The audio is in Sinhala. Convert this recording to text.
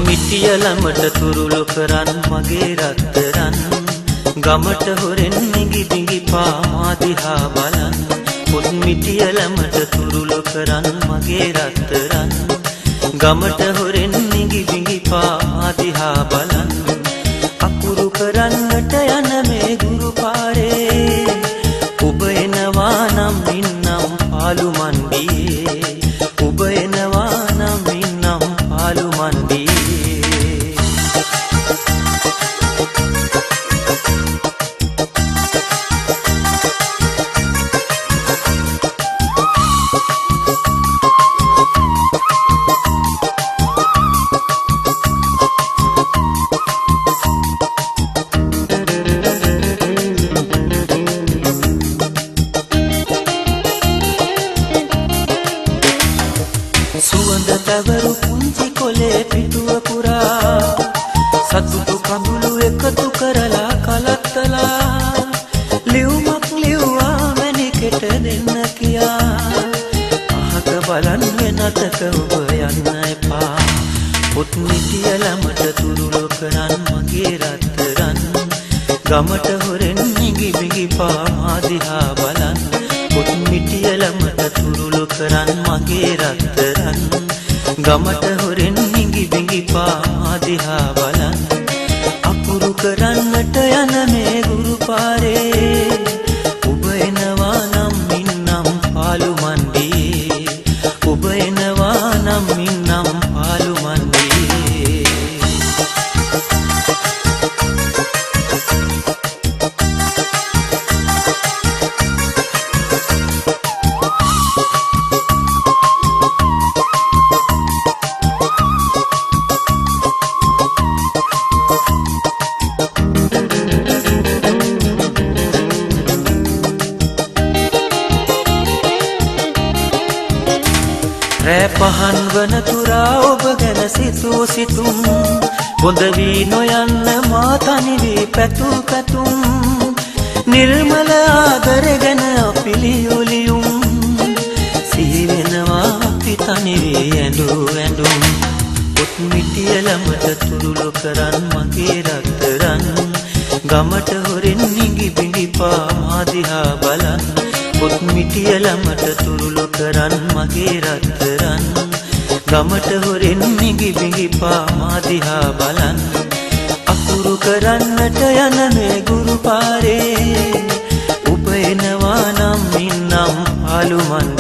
මිටියලමට තුරුළු කරන් මගේ රත්තරන් ගමට හොරෙන් නිගි බිඟි පාමා දිහා බලන් පොත් මිටියලමට තුරුළු කරන් මගේ රත්තරන් ගමට හොරෙන් නිගි බිඟි පාමා දිහා බලන් අකුරු කරන්නට යන මේ ගුරු පාරේ ඔබ එනවා නම් ඉන්නම් පාලු මණ්ඩියේ ඔබ එනවා නම් ඉන්නම් පාලු මණ්ඩියේ සුවඳ පැවරු පුංචි කොලේ පිටුව පුරා සතුටු කඳුළු එකතු කරලා කලත්තලා ලියුමක් ලිව්වා මැණිකෙට දෙන්න කියා අහක බලන් වෙනතක ඔබ යන්න එපා පොත් මිටියලමට තුරුළු කරන් මගේ රත්තරන් ගමට හොරෙන් නිගි බිඟි පාමා දිහා බලන් පොත් මිටියලමට තුරුළු කරන් මගේ රත්තරන් ගමට හොරෙන් නිගි බිඟි පාමා දිහා බලන් අකුරු කරන්නට යන මේ ගුරු පාරේ ඔබ එනවා නම් ඉන්නම් පාලු මණ්ඩියේ ඔබ එනවා නම් ඉන්නම් පාලු මණ්ඩියේ රෑ පහන් වන තුරා ඔබ ගැන සිතූ සිතුම් බොඳ වී නොයන්න මා තනි වී පැතූ පැතුම් නිර්මල ආදරය ගැන අපි ලියූ ලියුම් සිහි වෙනවා අපි තනි වී ඇඳූ ඇඳුම් පොත් මිටියලමට තුරුළු කරන් මගේ රත්තරන් ගමට හොරෙන් නිගි බිඟි පාමා දිහා බලන් පොත් මිටියලමට තුරුළු කරන් මගේ රත්තරන් ගමට හොරෙන් නිගි බිඟි පාමා දිහා බලන් අකුරු කරන්නට යන මේ ගුරු පාරේ ඔබ එනවා නම් ඉන්නම් පාලු මණ්ඩියේ